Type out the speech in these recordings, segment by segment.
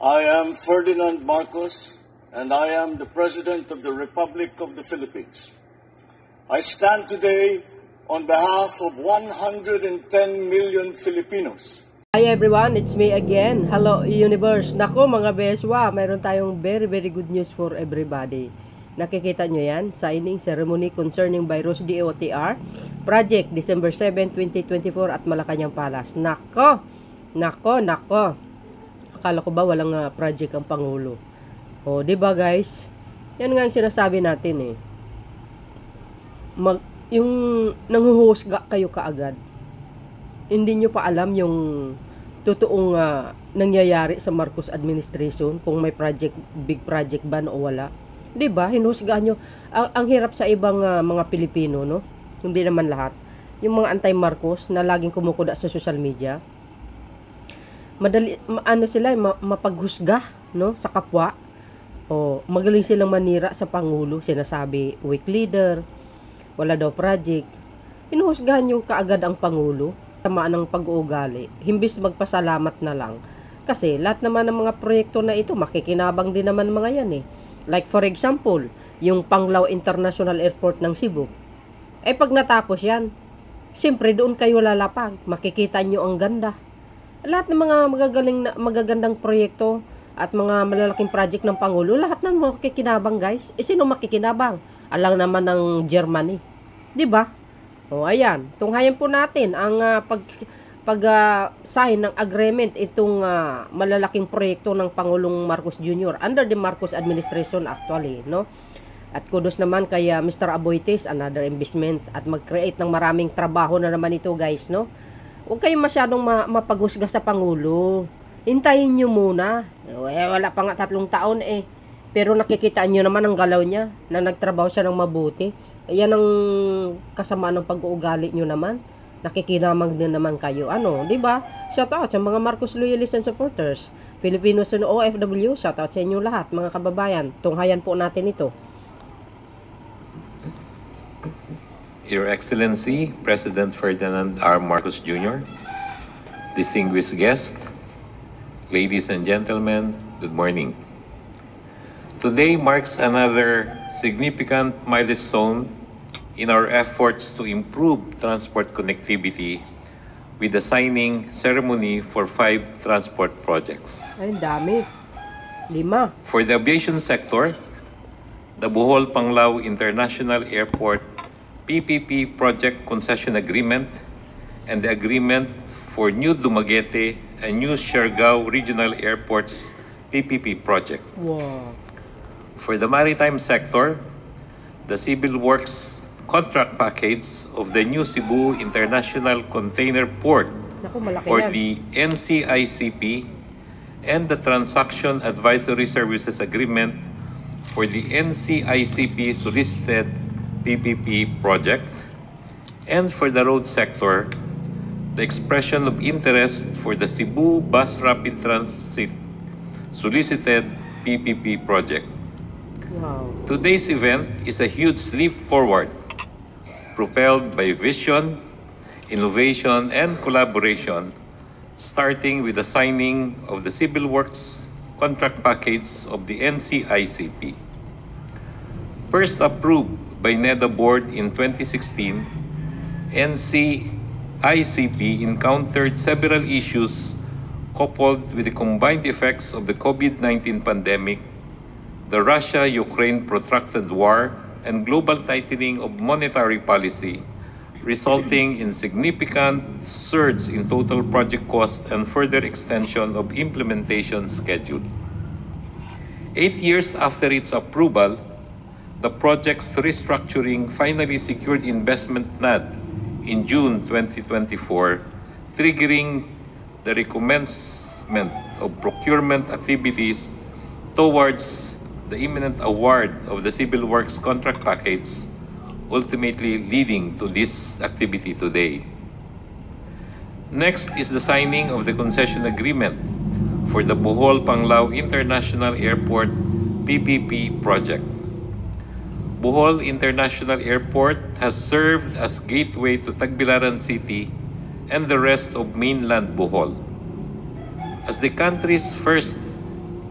I am Ferdinand Marcos, and I am the President of the Republic of the Philippines. I stand today on behalf of 110 million Filipinos. Hi everyone, it's me again. Hello universe. Nako mga beswa, mayroon tayong very good news for everybody. Nakikita nyo yan, signing ceremony concerning Virus DOTR Project December 7, 2024 at Malacanang Palace. Nako. Akala ko ba walang project ang Pangulo? O, di ba guys? Yan nga yung sinasabi natin eh. Yung nanghuhusga kayo kaagad. Hindi nyo pa alam yung totoong nangyayari sa Marcos administration, kung may big project ba o wala. 'Di ba? Hinusgahan nyo. Ang hirap sa ibang mga Pilipino, no? Hindi naman lahat. Yung mga anti-Marcos na laging kumukuda sa social media. Madali sila mapaghusga, no, sa kapwa. O magaling silang manira sa Pangulo, sinasabi weak leader, wala daw project. Hinuhusgahan nyo kaagad ang Pangulo. Tamaan ng pag-uugali, himbis magpasalamat na lang. Kasi lahat naman ng mga proyekto na ito, makikinabang din naman mga yan eh. Like for example, yung Panglao International Airport ng Cebu. Eh pag natapos yan, siyempre doon kayo lalapag, makikita nyo ang ganda. Lahat ng mga magagandang proyekto at mga malalaking project ng Pangulo, lahat ng makikinabang guys. Eh sino makikinabang? Alang naman ng Germany. 'Di ba? O ayan, tunghayan po natin ang pag-sign ng agreement itong malalaking proyekto ng Pangulong Marcos Jr. under the Marcos administration actually, no? At kudos naman kay Mr. Aboitiz, another investment at mag-create ng maraming trabaho na naman ito guys, no? Huwag kayong masyadong mapaghusga sa Pangulo. Hintayin nyo muna. Wala pa nga 3 taon eh. Pero nakikita nyo naman ang galaw niya na nagtrabaho siya ng mabuti. Yan ang kasama ng pag-uugali nyo naman. Nakikinamang din naman kayo. Ano, di ba? Shout out sa mga Marcos loyalists and supporters. Filipinos and OFW, shout out sa inyo lahat, mga kababayan. Tunghayan po natin ito. Your Excellency, President Ferdinand R. Marcos Jr., distinguished guests, ladies and gentlemen, good morning. Today marks another significant milestone in our efforts to improve transport connectivity with the signing ceremony for 5 transport projects. Ay, dami. 5. For the aviation sector, the Bohol Panglao International Airport PPP Project Concession Agreement and the agreement for New Dumaguete and New Siargao Regional Airports PPP project. Wow. For the maritime sector, the civil works contract package of the new Cebu International Container Port or the NCICP and the Transaction Advisory Services Agreement for the NCICP solicited PPP projects, and for the road sector, the expression of interest for the Cebu Bus Rapid Transit solicited PPP project. Wow. Today's event is a huge leap forward, propelled by vision, innovation, and collaboration, starting with the signing of the Civil Works contract package of the NCICP. First approved by NEDA Board in 2016, NCICP encountered several issues coupled with the combined effects of the COVID-19 pandemic, the Russia-Ukraine protracted war, and global tightening of monetary policy, resulting in significant surge in total project cost and further extension of implementation schedule. 8 years after its approval, the project's restructuring finally secured investment NAD in June 2024, triggering the recommencement of procurement activities towards the imminent award of the Civil Works contract package, ultimately leading to this activity today. Next is the signing of the concession agreement for the Bohol Panglao International Airport PPP project. Bohol International Airport has served as gateway to Tagbilaran City and the rest of mainland Bohol. As the country's first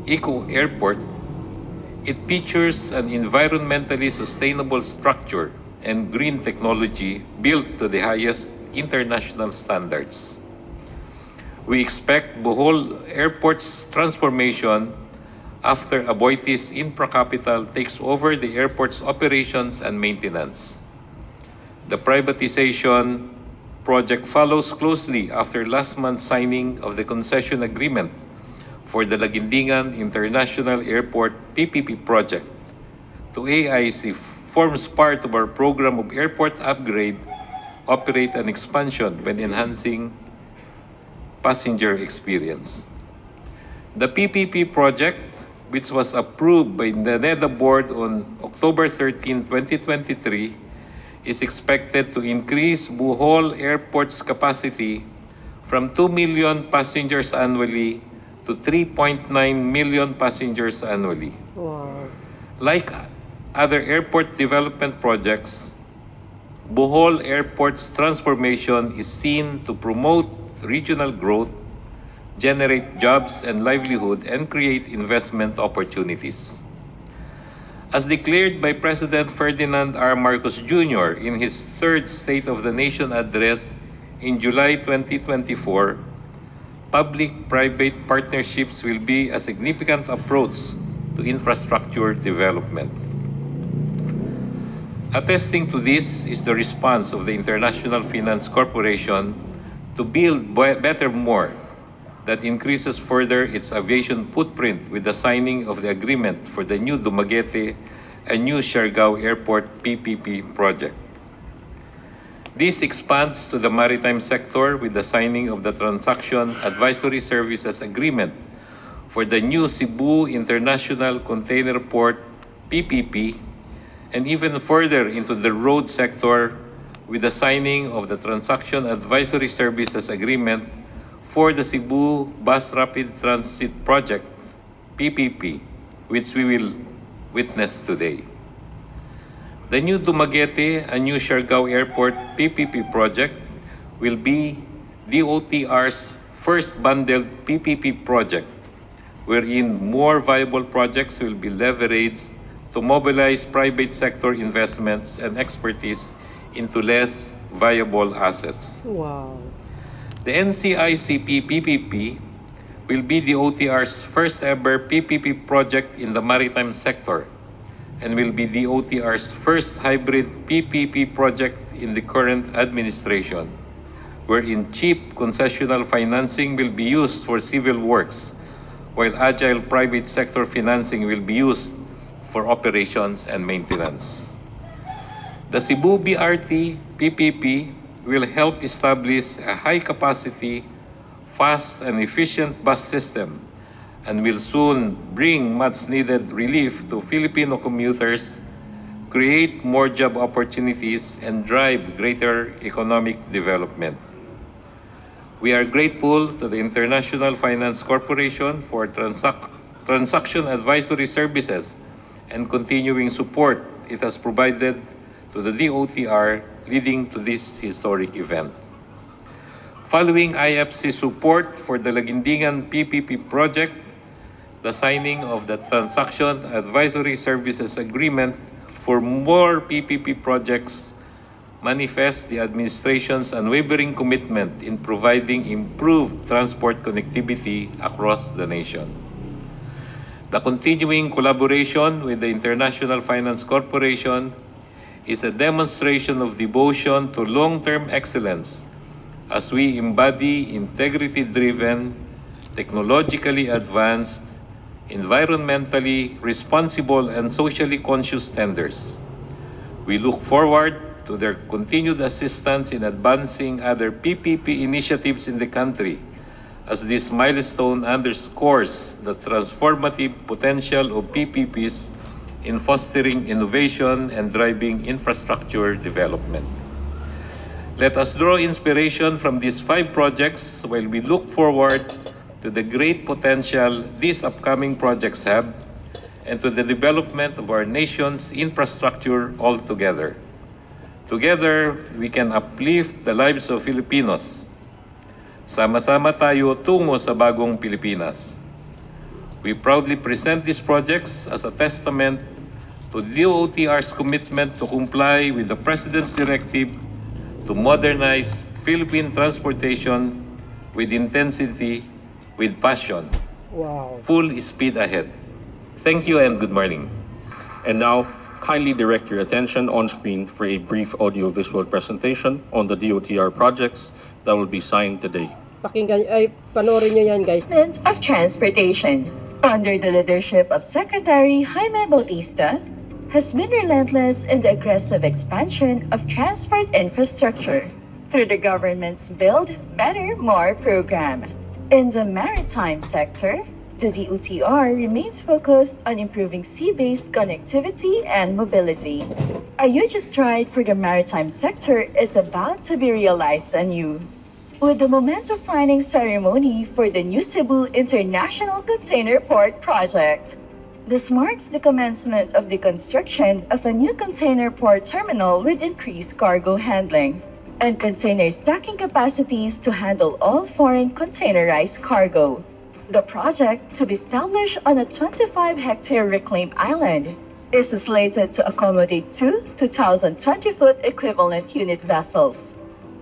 Eco Airport, it features an environmentally sustainable structure and green technology built to the highest international standards. We expect Bohol Airport's transformation after Aboitiz Infracapital takes over the airport's operations and maintenance. The privatization project follows closely after last month's signing of the concession agreement for the Laguindingan International Airport PPP project. To AIC forms part of our program of airport upgrade, operate, and expansion when enhancing passenger experience. The PPP project, which was approved by the NEDA board on October 13, 2023, is expected to increase Bohol Airport's capacity from 2 million passengers annually to 3.9 million passengers annually. Wow. Like other airport development projects, Bohol Airport's transformation is seen to promote regional growth, generate jobs and livelihood, and create investment opportunities. As declared by President Ferdinand R. Marcos Jr. in his third State of the Nation address in July 2024, public-private partnerships will be a significant approach to infrastructure development. Attesting to this is the response of the International Finance Corporation to build better more, that increases further its aviation footprint with the signing of the agreement for the new Dumaguete and new Siargao Airport PPP project. This expands to the maritime sector with the signing of the Transaction Advisory Services Agreement for the new Cebu International Container Port PPP, and even further into the road sector with the signing of the Transaction Advisory Services Agreement for the Cebu Bus Rapid Transit Project, PPP, which we will witness today. The new Dumaguete and new Siargao Airport PPP projects will be DOTR's first bundled PPP project, wherein more viable projects will be leveraged to mobilize private sector investments and expertise into less viable assets. Wow. The NCICP PPP will be the OTR's first ever PPP project in the maritime sector and will be the OTR's first hybrid PPP project in the current administration, wherein cheap concessional financing will be used for civil works, while agile private sector financing will be used for operations and maintenance. The Cebu BRT PPP will help establish a high-capacity, fast and efficient bus system and will soon bring much-needed relief to Filipino commuters, create more job opportunities, and drive greater economic development. We are grateful to the International Finance Corporation for transaction advisory services and continuing support it has provided to the DOTR leading to this historic event. Following IFC support for the Laguindingan PPP project, the signing of the Transaction Advisory Services Agreement for more PPP projects manifests the administration's unwavering commitment in providing improved transport connectivity across the nation. The continuing collaboration with the International Finance Corporation is a demonstration of devotion to long-term excellence as we embody integrity-driven, technologically advanced, environmentally responsible, and socially conscious standards. We look forward to their continued assistance in advancing other PPP initiatives in the country, as this milestone underscores the transformative potential of PPPs in fostering innovation and driving infrastructure development. Let us draw inspiration from these 5 projects while we look forward to the great potential these upcoming projects have and to the development of our nation's infrastructure altogether. Together, we can uplift the lives of Filipinos. Sama-sama tayo tungo sa bagong Pilipinas. We proudly present these projects as a testament to DOTR's commitment to comply with the President's directive to modernize Philippine transportation with intensity, with passion. Wow. Full speed ahead. Thank you and good morning. And now, kindly direct your attention on screen for a brief audio-visual presentation on the DOTR projects that will be signed today. Pakinggan, ay, panoorin nyo yan, guys. Of Transportation, under the leadership of Secretary Jaime Bautista, has been relentless in the aggressive expansion of transport infrastructure through the government's Build Better More program. In the maritime sector, the DOTR remains focused on improving sea-based connectivity and mobility. A huge stride for the maritime sector is about to be realized anew, with the momentous signing ceremony for the new Cebu International Container Port project. This marks the commencement of the construction of a new container port terminal with increased cargo handling and container stacking capacities to handle all foreign containerized cargo. The project, to be established on a 25-hectare reclaimed island, is slated to accommodate 2 2,020-foot equivalent unit vessels.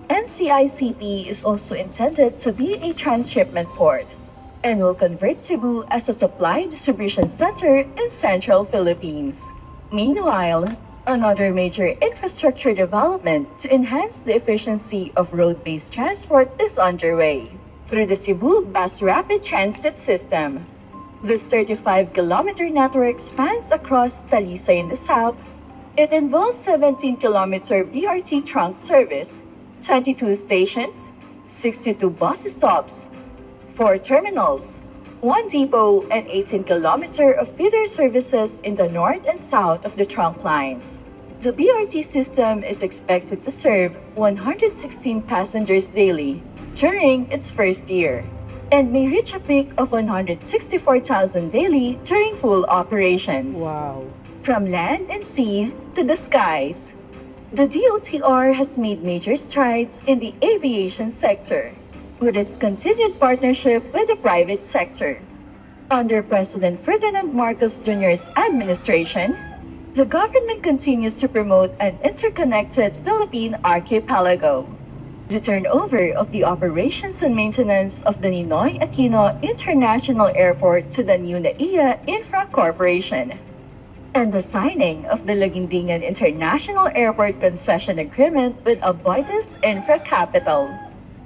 NCICP is also intended to be a transshipment port and will convert Cebu as a supply distribution center in central Philippines. Meanwhile, another major infrastructure development to enhance the efficiency of road-based transport is underway through the Cebu Bus Rapid Transit System. This 35-kilometer network spans across Talisay in the south. It involves 17-kilometer BRT trunk service, 22 stations, 62 bus stops, 4 terminals, 1 depot, and 18-kilometer of feeder services in the north and south of the trunk lines. The BRT system is expected to serve 116 passengers daily during its first year and may reach a peak of 164,000 daily during full operations. Wow. From land and sea to the skies, the DOTR has made major strides in the aviation sector with its continued partnership with the private sector. Under President Ferdinand Marcos Jr.'s administration, the government continues to promote an interconnected Philippine archipelago. The turnover of the operations and maintenance of the Ninoy Aquino International Airport to the new NAIA Infra Corporation and the signing of the Laguindingan International Airport Concession Agreement with Aboitiz Infra Capital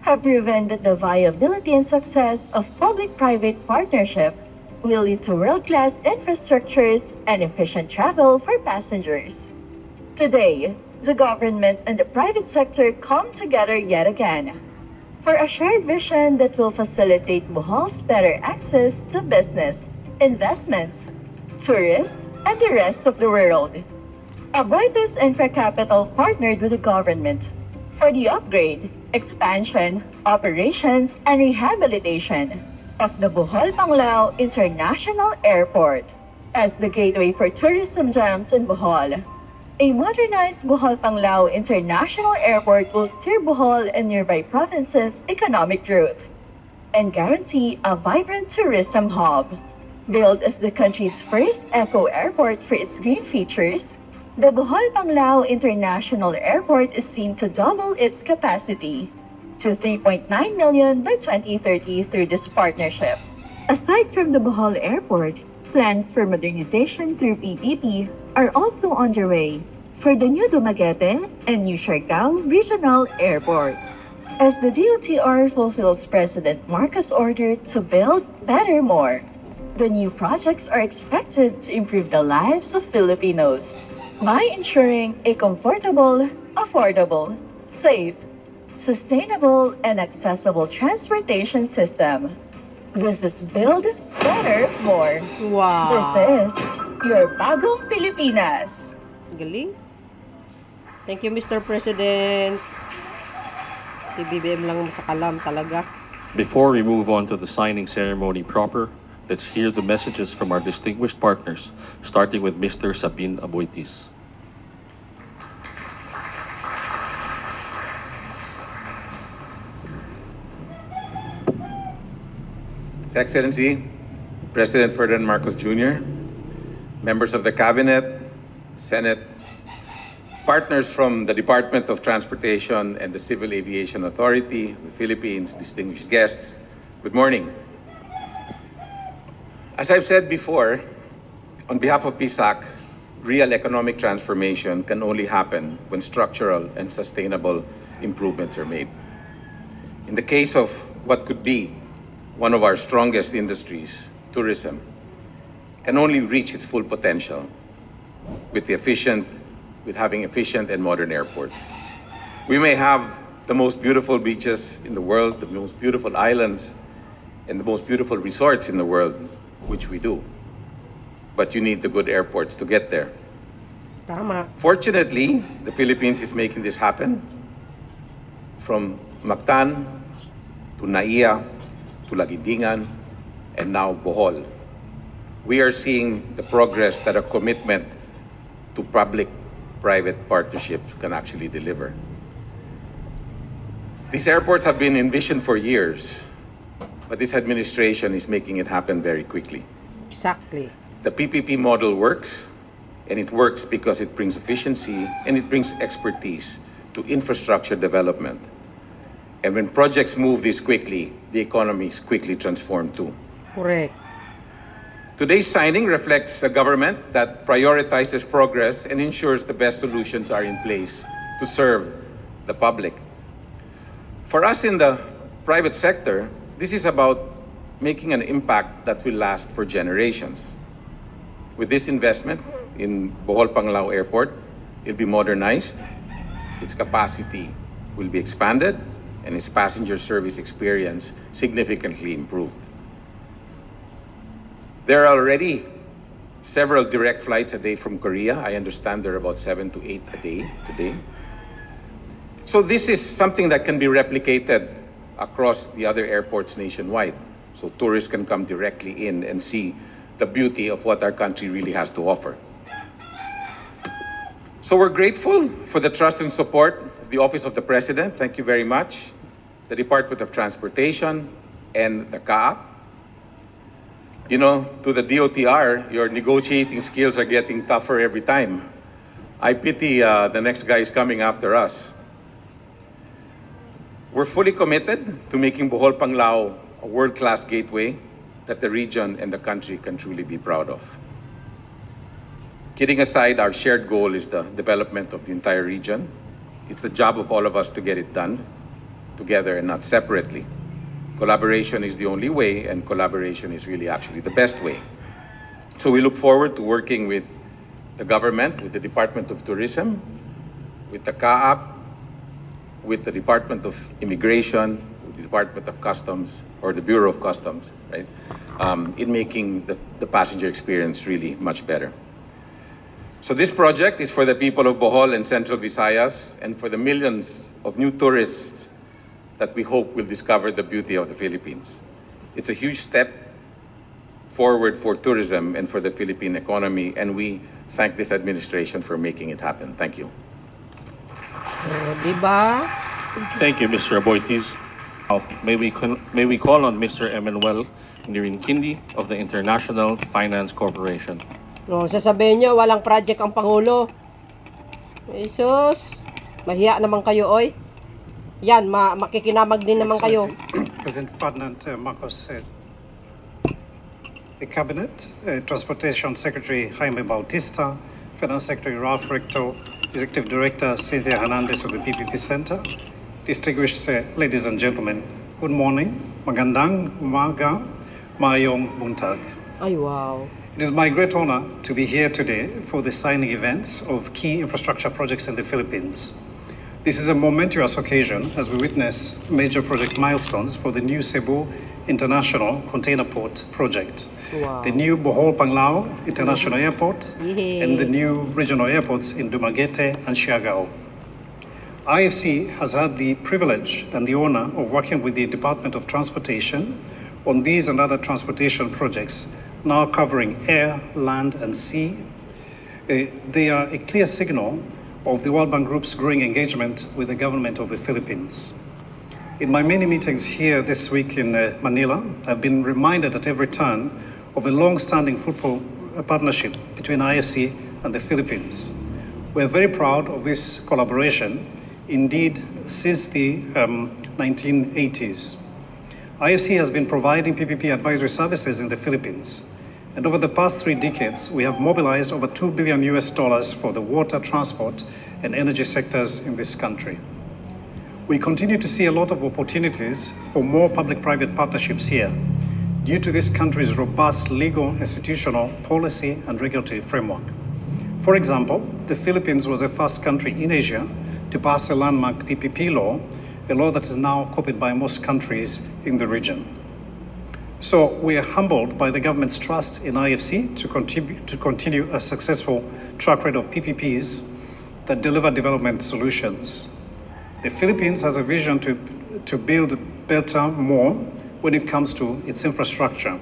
have proven that the viability and success of public-private partnership will lead to world-class infrastructures and efficient travel for passengers. Today, the government and the private sector come together yet again for a shared vision that will facilitate Bohol's better access to business, investments, tourists, and the rest of the world. Aboitiz Infra Capital partnered with the government for the upgrade, expansion, operations, and rehabilitation of the Bohol Panglao International Airport as the gateway for tourism jams in Bohol. A modernized Bohol Panglao International Airport will steer Bohol and nearby provinces' economic growth and guarantee a vibrant tourism hub. Built as the country's first eco-airport for its green features, the Bohol Panglao International Airport is seen to double its capacity to 3.9 million by 2030 through this partnership. Aside from the Bohol Airport, plans for modernization through PPP are also underway for the new Dumaguete and new Siargao regional airports. As the DOTR fulfills President Marcos' order to build better more, the new projects are expected to improve the lives of Filipinos by ensuring a comfortable, affordable, safe, sustainable, and accessible transportation system. This is Build Better More. Wow. This is your Bagong Pilipinas. Galing. Thank you, Mr. President. PBBM lang sa kalam talaga. Before we move on to the signing ceremony proper, let's hear the messages from our distinguished partners, starting with Mr. Sabin Aboitiz. His Excellency, President Ferdinand Marcos Jr., members of the Cabinet, Senate, partners from the Department of Transportation and the Civil Aviation Authority of the Philippines, distinguished guests, good morning. As I've said before, on behalf of PSAC, real economic transformation can only happen when structural and sustainable improvements are made. In the case of what could be one of our strongest industries, tourism, can only reach its full potential with having efficient and modern airports. We may have the most beautiful beaches in the world, the most beautiful islands, and the most beautiful resorts in the world, which we do. But you need the good airports to get there. Tama. Fortunately, the Philippines is making this happen. From Mactan to Naiya to Laguindingan and now Bohol. We are seeing the progress that a commitment to public-private partnerships can actually deliver. These airports have been envisioned for years, but this administration is making it happen very quickly. Exactly. The PPP model works, and it works because it brings efficiency and it brings expertise to infrastructure development. And when projects move this quickly, the economy is quickly transformed too. Correct. Today's signing reflects a government that prioritizes progress and ensures the best solutions are in place to serve the public. For us in the private sector, this is about making an impact that will last for generations. With this investment in Bohol Panglao Airport, it'll be modernized, its capacity will be expanded, and its passenger service experience significantly improved. There are already several direct flights a day from Korea. I understand there are about 7 to 8 a day today. So this is something that can be replicated across the other airports nationwide. So tourists can come directly in and see the beauty of what our country really has to offer. So we're grateful for the trust and support of the Office of the President. Thank you very much. The Department of Transportation and the CAAP. You know, to the DOTR, your negotiating skills are getting tougher every time. I pity the next guys coming after us. We're fully committed to making Bohol Panglao a world-class gateway that the region and the country can truly be proud of. Kidding aside, our shared goal is the development of the entire region. It's the job of all of us to get it done together and not separately. Collaboration is the only way, and collaboration is really actually the best way. So we look forward to working with the government, with the Department of Tourism, with the CAAP, with the Department of Immigration, with the Department of Customs, or the Bureau of Customs, right? In making the passenger experience really much better. So this project is for the people of Bohol and Central Visayas and for the millions of new tourists that we hope will discover the beauty of the Philippines. It's a huge step forward for tourism and for the Philippine economy, and we thank this administration for making it happen. Thank you. Diba? Thank you, Mr. Aboitiz. Now, may we call on Mr. Emmanuel Nirinkindi of the International Finance Corporation. No, sasabihin nyo, walang project ang Pangulo. Jesus, mahiya naman kayo, oy. Yan, makikinamag din naman kayo. President Ferdinand Marcos said. The Cabinet, Transportation Secretary Jaime Bautista, Finance Secretary Ralph Recto, Executive Director Cynthia Hernandez of the PPP Center, distinguished ladies and gentlemen, good morning, magandang umaga, mayong buntag. Ay, wow. It is my great honor to be here today for the signing events of key infrastructure projects in the Philippines. This is a momentous occasion as we witness major project milestones for the new Cebu International Container Port project, Wow. the new Bohol Panglao International Airport, Yay. and the new regional airports in Dumaguete and Siargao. IFC has had the privilege and the honor of working with the Department of Transportation on these and other transportation projects, now covering air, land, and sea. They are a clear signal of the World Bank Group's growing engagement with the government of the Philippines. In my many meetings here this week in Manila, I've been reminded at every turn of a long-standing football partnership between IFC and the Philippines. We are very proud of this collaboration, indeed, since the 1980s. IFC has been providing PPP advisory services in the Philippines. And over the past 3 decades, we have mobilized over $2 billion for the water, transport, and energy sectors in this country. We continue to see a lot of opportunities for more public-private partnerships here due to this country's robust legal, institutional, policy, and regulatory framework. For example, the Philippines was the first country in Asia to pass a landmark PPP law, a law that is now copied by most countries in the region. So we are humbled by the government's trust in IFC to continue a successful track record of PPPs that deliver development solutions. The Philippines has a vision to build better, more when it comes to its infrastructure.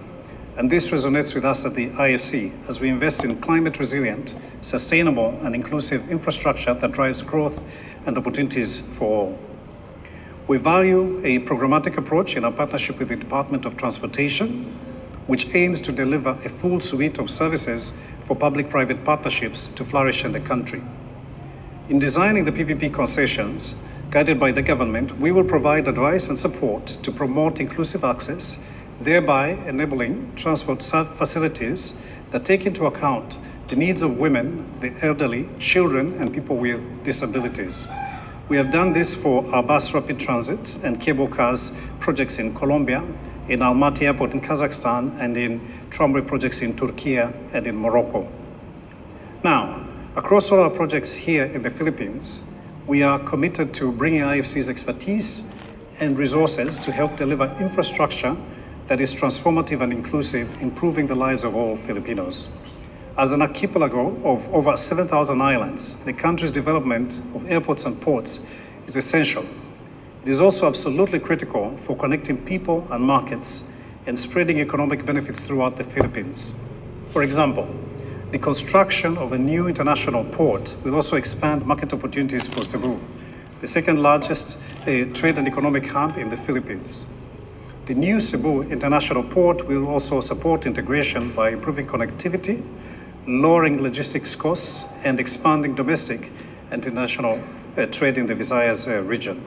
And this resonates with us at the IFC as we invest in climate resilient, sustainable, and inclusive infrastructure that drives growth and opportunities for all. We value a programmatic approach in our partnership with the Department of Transportation, which aims to deliver a full suite of services for public-private partnerships to flourish in the country. In designing the PPP concessions, guided by the government, we will provide advice and support to promote inclusive access, thereby enabling transport facilities that take into account the needs of women, the elderly, children, and people with disabilities. We have done this for our bus rapid transit and cable cars projects in Colombia, in Almaty Airport in Kazakhstan, and in tramway projects in Turkey and in Morocco. Now, across all our projects here in the Philippines, we are committed to bringing IFC's expertise and resources to help deliver infrastructure that is transformative and inclusive, improving the lives of all Filipinos. As an archipelago of over 7,000 islands, the country's development of airports and ports is essential. It is also absolutely critical for connecting people and markets and spreading economic benefits throughout the Philippines. For example, the construction of a new international port will also expand market opportunities for Cebu, the second largest trade and economic hub in the Philippines. The new Cebu International Port will also support integration by improving connectivity, lowering logistics costs, and expanding domestic and international trade in the Visayas region.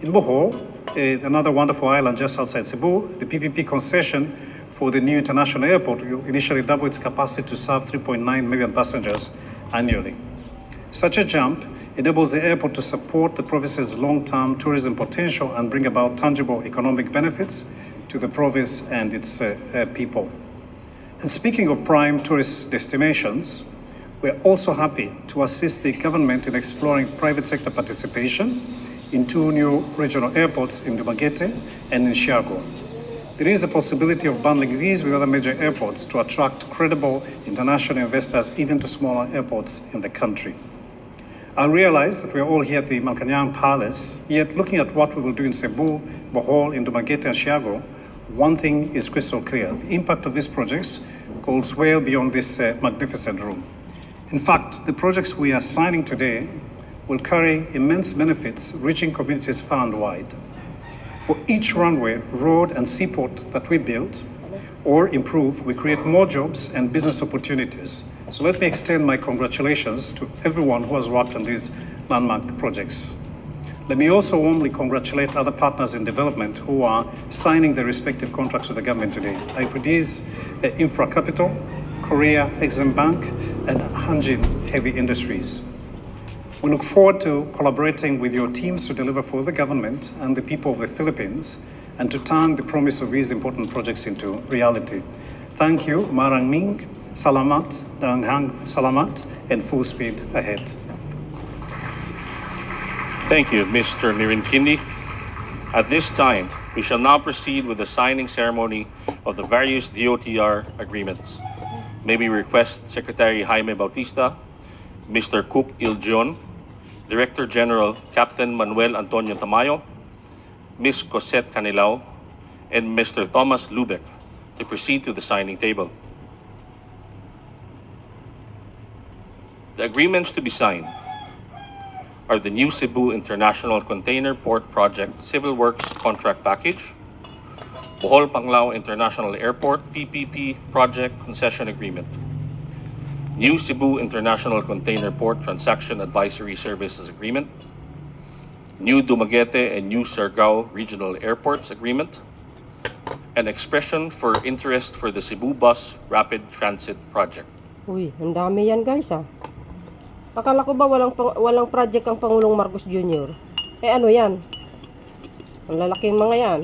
In Bohol, another wonderful island just outside Cebu, the PPP concession for the new international airport will initially double its capacity to serve 3.9 million passengers annually. Such a jump enables the airport to support the province's long-term tourism potential and bring about tangible economic benefits to the province and its people. And speaking of prime tourist destinations, we're also happy to assist the government in exploring private sector participation in 2 new regional airports in Dumaguete and in Siargao. There is a possibility of bundling these with other major airports to attract credible international investors even to smaller airports in the country. I realize that we are all here at the Malacañang Palace, yet looking at what we will do in Cebu, Bohol, in Dumaguete and Siargao, one thing is crystal clear. The impact of these projects goes well beyond this magnificent room. In fact, the projects we are signing today will carry immense benefits reaching communities far and wide. For each runway, road, and seaport that we build or improve, we create more jobs and business opportunities. So let me extend my congratulations to everyone who has worked on these landmark projects. Let me also warmly congratulate other partners in development who are signing their respective contracts with the government today. IPD's Infra Capital, Korea Exim Bank, and Hanjin Heavy Industries. We look forward to collaborating with your teams to deliver for the government and the people of the Philippines and to turn the promise of these important projects into reality. Thank you, Marang Ming, Salamat, Danghang Salamat, and full speed ahead. Thank you, Mr. Nirinkindi. At this time, we shall now proceed with the signing ceremony of the various DOTR agreements. May we request Secretary Jaime Bautista, Mr. Cook Iljon, Director General Captain Manuel Antonio Tamayo, Ms. Cosette Canilao, and Mr. Thomas Lubeck to proceed to the signing table. The agreements to be signed are the new Cebu International Container Port Project Civil Works Contract Package, Bohol Panglao International Airport PPP Project Concession Agreement, New Cebu International Container Port Transaction Advisory Services Agreement, New Dumaguete and New Siargao Regional Airports Agreement, and expression for interest for the Cebu Bus Rapid Transit Project. Uy, ang dami yan guys Akala ko ba walang project ang Pangulong Marcos Jr.? Ano yan? Ang lalaking mga yan.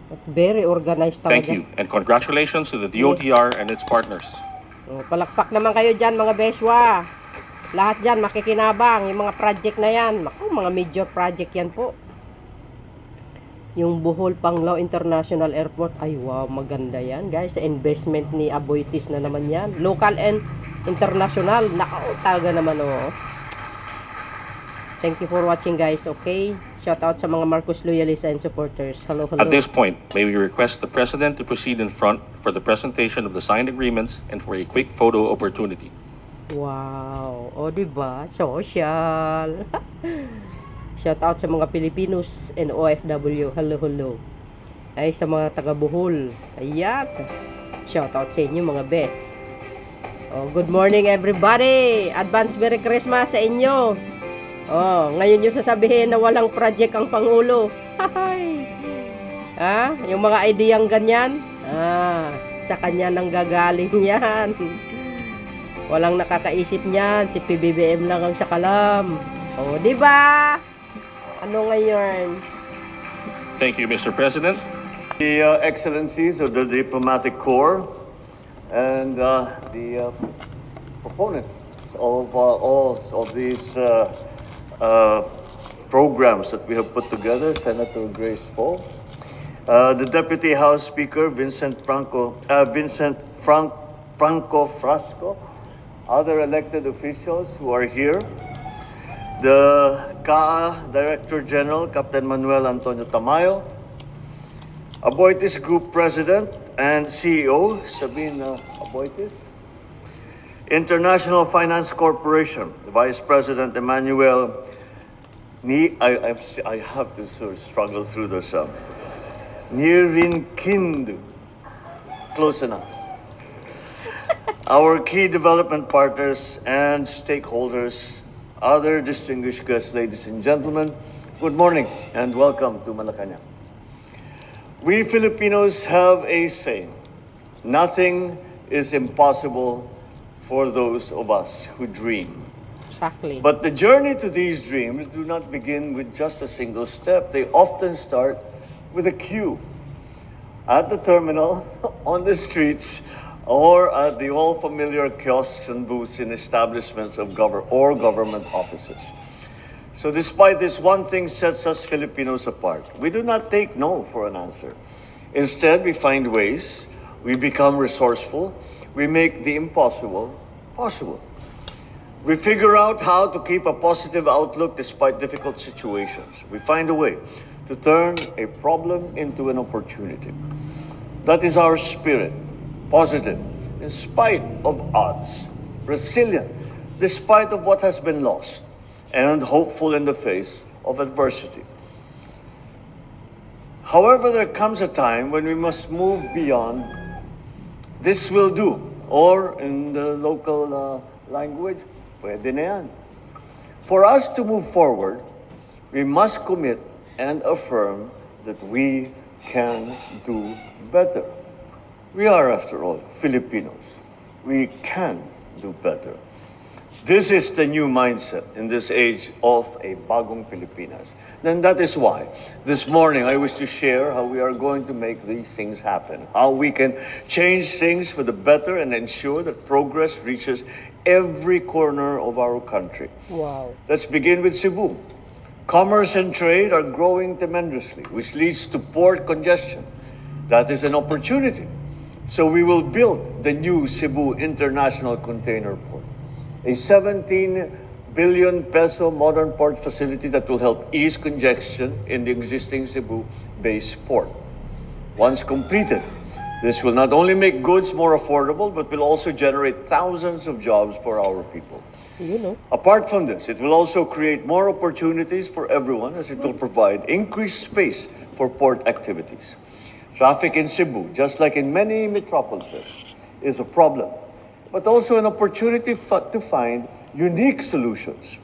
At very organized talaga. Thank you, and congratulations to the DOTR and its partners. Palakpak naman kayo dyan mga beswa. Lahat dyan makikinabang. Yung mga project na yan. Mga major project yan po. Yung Bohol Panglao International Airport. Ay wow, maganda yan guys. Investment ni Aboitiz na naman yan. Local and international. Talaga naman Thank you for watching guys, okay? Shout out sa mga Marcos loyalists and supporters. Hello. At this point, may we request the President to proceed in front for the presentation of the signed agreements and for a quick photo opportunity. Wow. Diba? Social. Shout out sa mga Pilipinos and OFW. Hello. Ay, sa mga taga Bohol. Ayan. Shout out sa inyo mga best. Good morning everybody. Advance Merry Christmas sa inyo. Ngayon nyo sasabihin na walang project ang Pangulo. Yung mga ideyang ganyan, sa kanya nang gagaling yan. Walang nakakaisip niyan. Si PBBM lang ang sakalam. Diba? Ano ngayon? Thank you, Mr. President. The excellencies of the Diplomatic Corps and the proponents of all of these programs that we have put together, Senator Grace Poe, the Deputy House Speaker Vincent Franco Frasco, other elected officials who are here, the CAA Director General Captain Manuel Antonio Tamayo, Aboitiz Group President and CEO Sabine Aboitiz, International Finance Corporation, the Vice President Emmanuel I have to sort of struggle through this. Nirinkindu. Close enough. Our key development partners and stakeholders, other distinguished guests, ladies and gentlemen, good morning and welcome to Malacanang. We Filipinos have a saying, nothing is impossible for those of us who dream. Exactly. But the journey to these dreams do not begin with just a single step. They often start with a queue at the terminal, on the streets, or at the all-familiar kiosks and booths in establishments of government offices. So despite this, one thing sets us Filipinos apart. We do not take no for an answer. Instead, we find ways, we become resourceful, we make the impossible possible. We figure out how to keep a positive outlook despite difficult situations. We find a way to turn a problem into an opportunity. That is our spirit, positive, in spite of odds, resilient, despite of what has been lost, and hopeful in the face of adversity. However, there comes a time when we must move beyond this will do, or in the local language, pwede na yan. For us to move forward, we must commit and affirm that we can do better. We are, after all, Filipinos. We can do better. This is the new mindset in this age of a bagong Pilipinas. And that is why this morning I wish to share how we are going to make these things happen, how we can change things for the better and ensure that progress reaches every corner of our country. Wow. Let's begin with Cebu. Commerce and trade are growing tremendously, which leads to port congestion. That is an opportunity. So we will build the new Cebu International Container Port, a 17 billion peso modern port facility that will help ease congestion in the existing Cebu-based port. Once completed, this will not only make goods more affordable, but will also generate thousands of jobs for our people. You know. Apart from this, it will also create more opportunities for everyone as it will provide increased space for port activities. Traffic in Cebu, just like in many metropolises, is a problem, but also an opportunity to find unique solutions,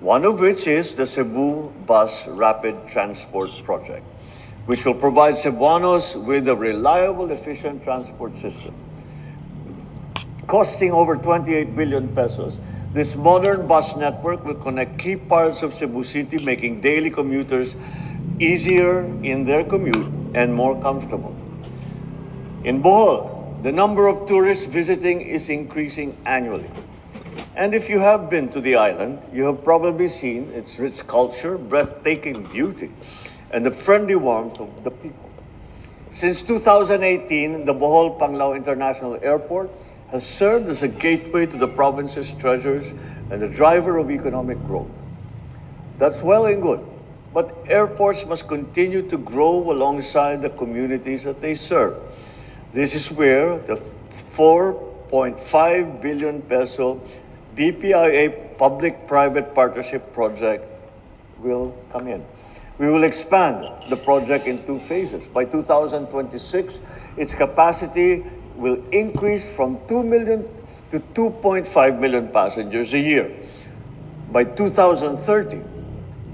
one of which is the Cebu Bus Rapid Transport Project, which will provide Cebuanos with a reliable, efficient transport system. Costing over 28 billion pesos, this modern bus network will connect key parts of Cebu City, making daily commuters easier in their commute and more comfortable. In Bohol, the number of tourists visiting is increasing annually. And if you have been to the island, you have probably seen its rich culture, breathtaking beauty, and the friendly warmth of the people. Since 2018, the Bohol Panglao International Airport has served as a gateway to the province's treasures and a driver of economic growth. That's well and good, but airports must continue to grow alongside the communities that they serve. This is where the 4.5 billion peso BPIA Public-Private Partnership Project will come in. We will expand the project in 2 phases. By 2026, its capacity will increase from 2 million to 2.5 million passengers a year. By 2030,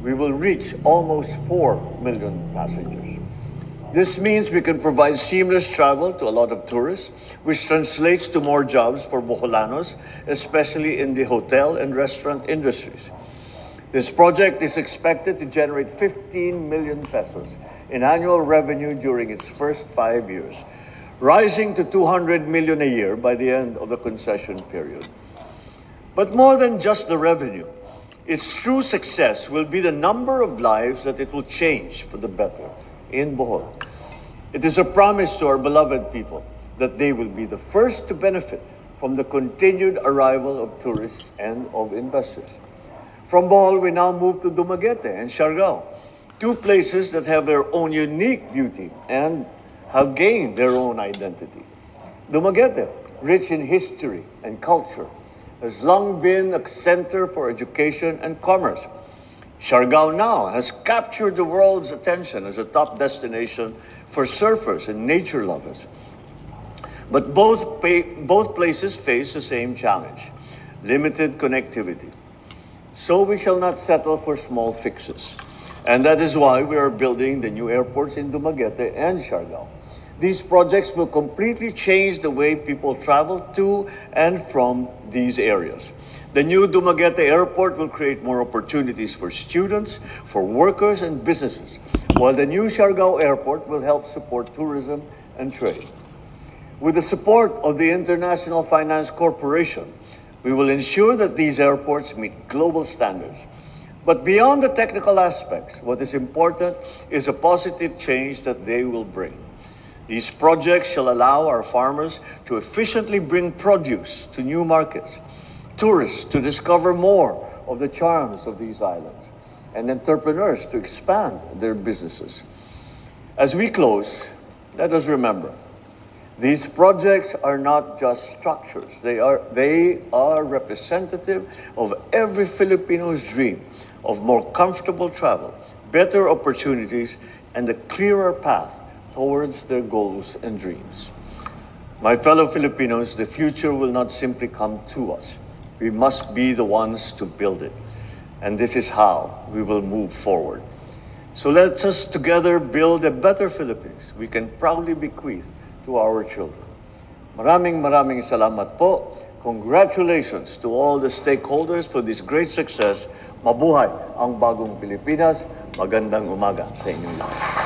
we will reach almost 4 million passengers. This means we can provide seamless travel to a lot of tourists, which translates to more jobs for Boholanos, especially in the hotel and restaurant industries. This project is expected to generate 15 million pesos in annual revenue during its first 5 years, rising to 200 million a year by the end of the concession period. But more than just the revenue, its true success will be the number of lives that it will change for the better in Bohol. It is a promise to our beloved people that they will be the first to benefit from the continued arrival of tourists and of investors. From Bohol, we now move to Dumaguete and Siargao, 2 places that have their own unique beauty and have gained their own identity. Dumaguete, rich in history and culture, has long been a center for education and commerce. Siargao now has captured the world's attention as a top destination for surfers and nature lovers. But both places face the same challenge: limited connectivity. So we shall not settle for small fixes. And that is why we are building the new airports in Dumaguete and Siargao. These projects will completely change the way people travel to and from these areas. The new Dumaguete Airport will create more opportunities for students, for workers, and businesses, while the new Siargao Airport will help support tourism and trade. With the support of the International Finance Corporation, we will ensure that these airports meet global standards. But beyond the technical aspects, what is important is a positive change that they will bring. These projects shall allow our farmers to efficiently bring produce to new markets, tourists to discover more of the charms of these islands, and entrepreneurs to expand their businesses. As we close, let us remember, these projects are not just structures. They are representative of every Filipino's dream of more comfortable travel, better opportunities, and a clearer path towards their goals and dreams. My fellow Filipinos, the future will not simply come to us. We must be the ones to build it. And this is how we will move forward. So let us together build a better Philippines we can proudly bequeath to our children. Maraming salamat po. Congratulations to all the stakeholders for this great success. Mabuhay ang bagong Pilipinas. Magandang umaga sa inyong lahat.